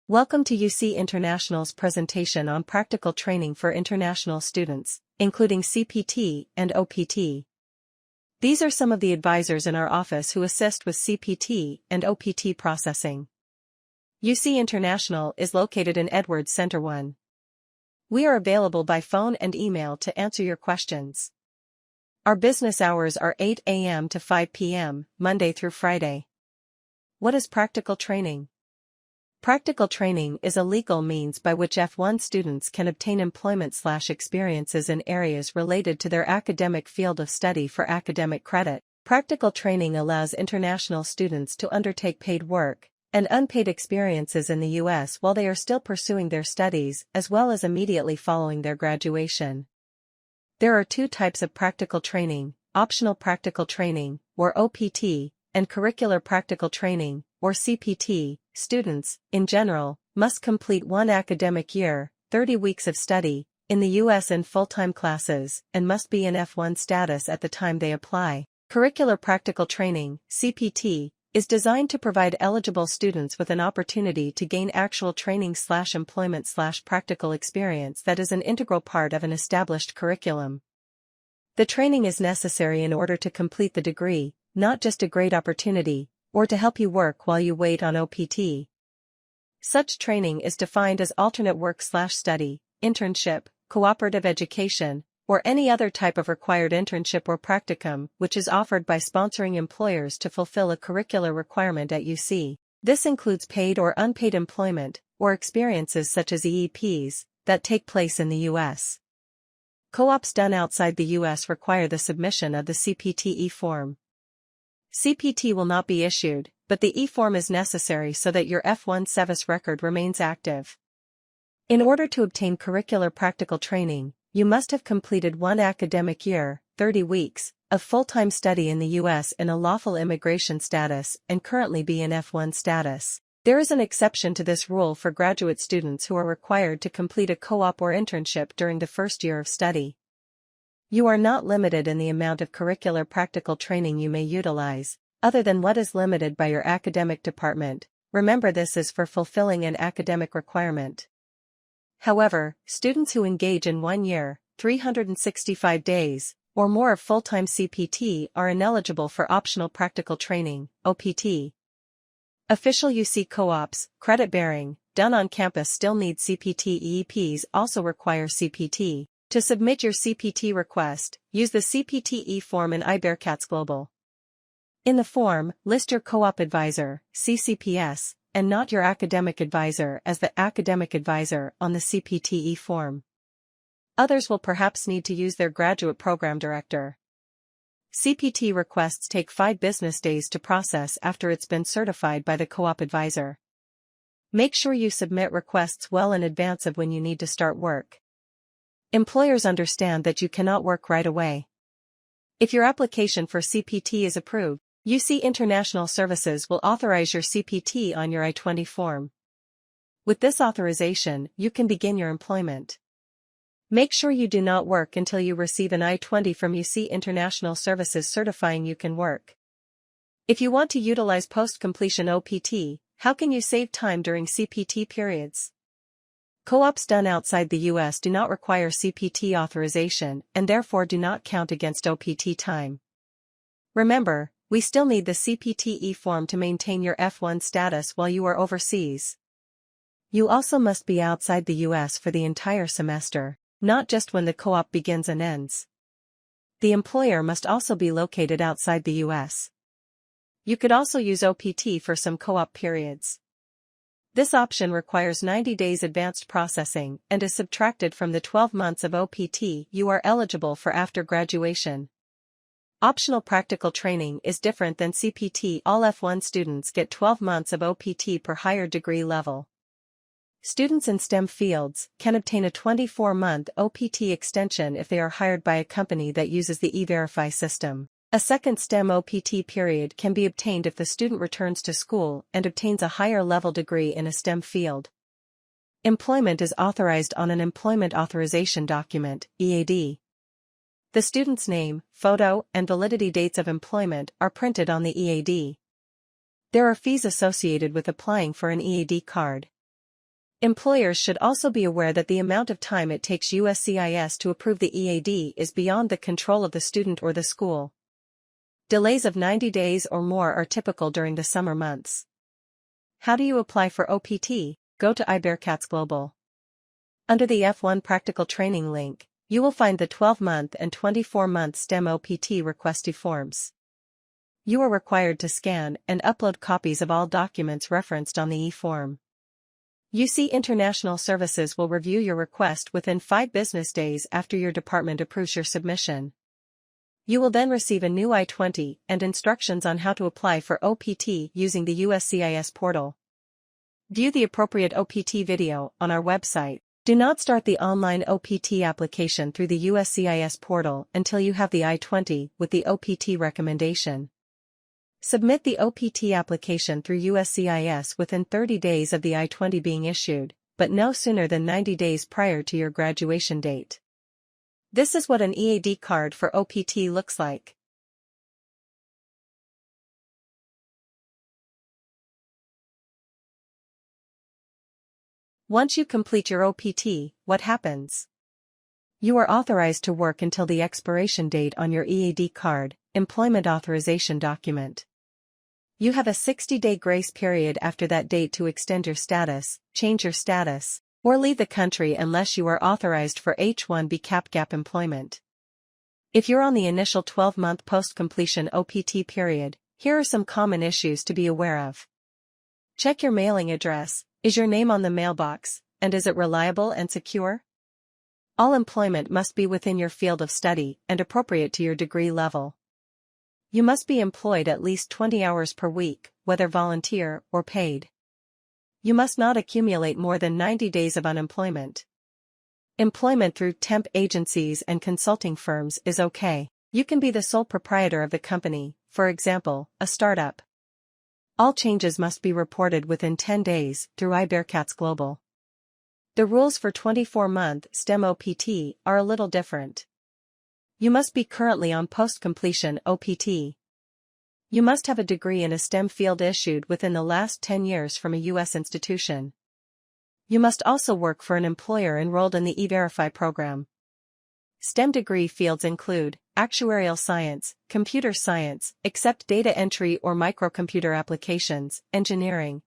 Welcome to UC International's presentation on practical training for international students, including CPT and OPT. These are some of the advisors in our office who assist with CPT and OPT processing. UC International is located in Edwards Center 1. We are available by phone and email to answer your questions. Our business hours are 8 a.m. to 5 p.m., Monday through Friday. What is practical training? Practical training is a legal means by which F1 students can obtain employment/experiences in areas related to their academic field of study for academic credit. Practical training allows international students to undertake paid work and unpaid experiences in the U.S. while they are still pursuing their studies, as well as immediately following their graduation. There are two types of practical training: optional practical training, or OPT, and curricular practical training, or CPT. Students, in general, must complete one academic year, 30 weeks of study, in the U.S. in full-time classes, and must be in F1 status at the time they apply. Curricular practical training, CPT, is designed to provide eligible students with an opportunity to gain actual training/employment/practical experience that is an integral part of an established curriculum. The training is necessary in order to complete the degree, not just a great opportunity, or to help you work while you wait on OPT. Such training is defined as alternate work/study, internship, cooperative education, or any other type of required internship or practicum which is offered by sponsoring employers to fulfill a curricular requirement at UC. This includes paid or unpaid employment, or experiences such as EEPs, that take place in the U.S. Co-ops done outside the U.S. require the submission of the CPT E-form. CPT will not be issued, but the E-form is necessary so that your F1 service record remains active. In order to obtain curricular practical training, you must have completed one academic year, 30 weeks, of full-time study in the U.S. in a lawful immigration status and currently be in F1 status. There is an exception to this rule for graduate students who are required to complete a co-op or internship during the first year of study. You are not limited in the amount of curricular practical training you may utilize, other than what is limited by your academic department. Remember, this is for fulfilling an academic requirement. However, students who engage in 1 year, 365 days, or more of full-time CPT are ineligible for optional practical training, OPT. Official UC co-ops, credit-bearing, done on campus still need CPT. EEPs also require CPT. To submit your CPT request, use the CPT E-form in iBearcats Global. In the form, list your co-op advisor, CCPS, and not your academic advisor as the academic advisor on the CPT E-form. Others will perhaps need to use their graduate program director. CPT requests take 5 business days to process after it's been certified by the co-op advisor. Make sure you submit requests well in advance of when you need to start work. Employers understand that you cannot work right away. If your application for CPT is approved, UC International Services will authorize your CPT on your I-20 form. With this authorization, you can begin your employment. Make sure you do not work until you receive an I-20 from UC International Services certifying you can work. If you want to utilize post-completion OPT, how can you save time during CPT periods? Co-ops done outside the U.S. do not require CPT authorization and therefore do not count against OPT time. Remember, we still need the CPT E-form to maintain your F1 status while you are overseas. You also must be outside the U.S. for the entire semester, not just when the co-op begins and ends. The employer must also be located outside the U.S. You could also use OPT for some co-op periods. This option requires 90 days advanced processing and is subtracted from the 12 months of OPT you are eligible for after graduation. Optional practical training is different than CPT. All F1 students get 12 months of OPT per higher degree level. Students in STEM fields can obtain a 24-month OPT extension if they are hired by a company that uses the E-Verify system. A second STEM OPT period can be obtained if the student returns to school and obtains a higher level degree in a STEM field. Employment is authorized on an Employment Authorization Document, EAD. The student's name, photo, and validity dates of employment are printed on the EAD. There are fees associated with applying for an EAD card. Employers should also be aware that the amount of time it takes USCIS to approve the EAD is beyond the control of the student or the school. Delays of 90 days or more are typical during the summer months. How do you apply for OPT? Go to iBearcats Global. Under the F1 Practical Training link, you will find the 12-month and 24-month STEM OPT request forms. You are required to scan and upload copies of all documents referenced on the e-form. UC International Services will review your request within 5 business days after your department approves your submission. You will then receive a new I-20 and instructions on how to apply for OPT using the USCIS portal. View the appropriate OPT video on our website. Do not start the online OPT application through the USCIS portal until you have the I-20 with the OPT recommendation. Submit the OPT application through USCIS within 30 days of the I-20 being issued, but no sooner than 90 days prior to your graduation date. This is what an EAD card for OPT looks like. Once you complete your OPT, what happens? You are authorized to work until the expiration date on your EAD card, employment authorization document. You have a 60-day grace period after that date to extend your status, change your status, or leave the country unless you are authorized for H-1B cap-gap employment. If you're on the initial 12-month post-completion OPT period, here are some common issues to be aware of. Check your mailing address. Is your name on the mailbox, and is it reliable and secure? All employment must be within your field of study and appropriate to your degree level. You must be employed at least 20 hours per week, whether volunteer or paid. You must not accumulate more than 90 days of unemployment. Employment through temp agencies and consulting firms is okay. You can be the sole proprietor of the company, for example, a startup. All changes must be reported within 10 days through iBearcats Global. The rules for 24-month STEM OPT are a little different. You must be currently on post-completion OPT. You must have a degree in a STEM field issued within the last 10 years from a U.S. institution. You must also work for an employer enrolled in the E-Verify program. STEM degree fields include actuarial science, computer science, except data entry or microcomputer applications, engineering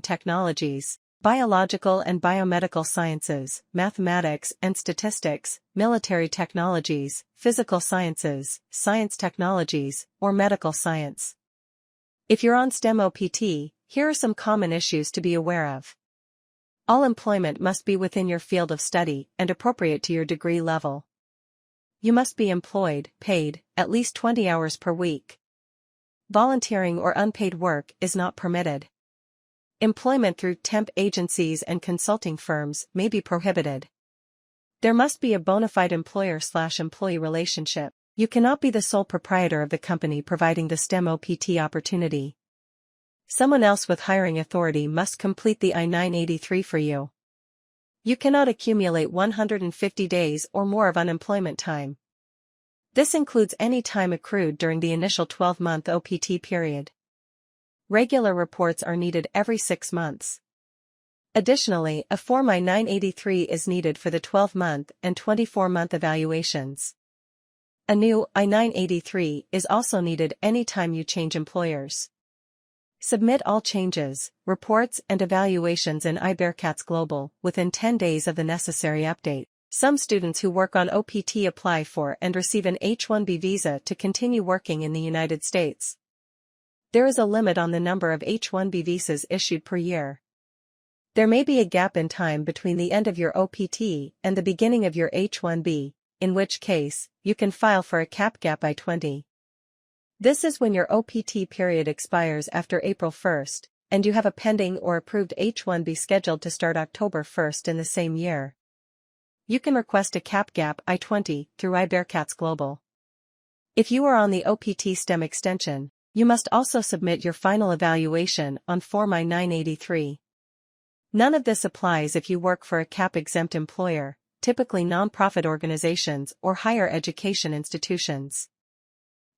technologies, biological and biomedical sciences, mathematics and statistics, military technologies, physical sciences, science technologies, or medical science. If you're on STEM OPT, here are some common issues to be aware of. All employment must be within your field of study and appropriate to your degree level. You must be employed, paid, at least 20 hours per week. Volunteering or unpaid work is not permitted. Employment through temp agencies and consulting firms may be prohibited. There must be a bona fide employer/employee relationship. You cannot be the sole proprietor of the company providing the STEM OPT opportunity. Someone else with hiring authority must complete the I-983 for you. You cannot accumulate 150 days or more of unemployment time. This includes any time accrued during the initial 12-month OPT period. Regular reports are needed every 6 months. Additionally, a Form I-983 is needed for the 12-month and 24-month evaluations. A new I-983 is also needed anytime you change employers. Submit all changes, reports and evaluations in iBearcats Global within 10 days of the necessary update. Some students who work on OPT apply for and receive an H-1B visa to continue working in the United States. There is a limit on the number of H-1B visas issued per year. There may be a gap in time between the end of your OPT and the beginning of your H-1B, in which case, you can file for a cap-gap I-20. This is when your OPT period expires after April 1st, and you have a pending or approved H-1B scheduled to start October 1st in the same year. You can request a cap-gap I-20 through iBearcats Global. If you are on the OPT STEM extension, you must also submit your final evaluation on Form I-983. None of this applies if you work for a cap-exempt employer, typically nonprofit organizations or higher education institutions.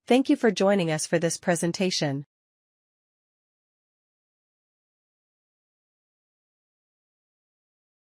Thank you for joining us for this presentation.